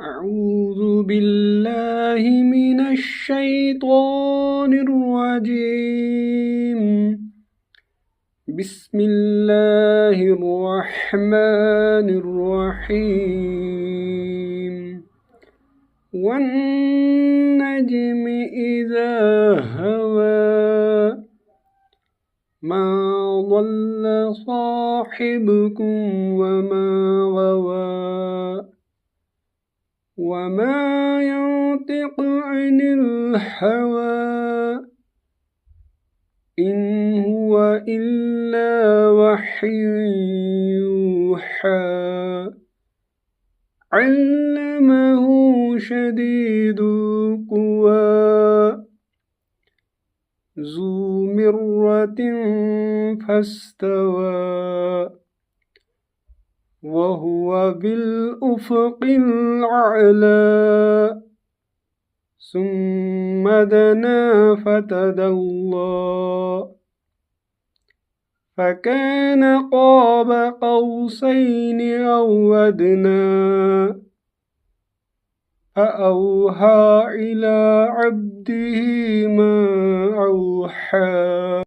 أعوذ بالله من الشيطان الرجيم. بسم الله الرحمن الرحيم. والنجم إذا هوى ما ضل صاحبكم وما غوى وما ينطق عن الهوى إن هو إلا وحي يوحى علمه شديد القوى ذو مرة فاستوى وهو بالأفق الأعلى ثم دنا فتدلى فكان قاب قوسين أو أدنى فأوحى إلى عبده ما أوحى.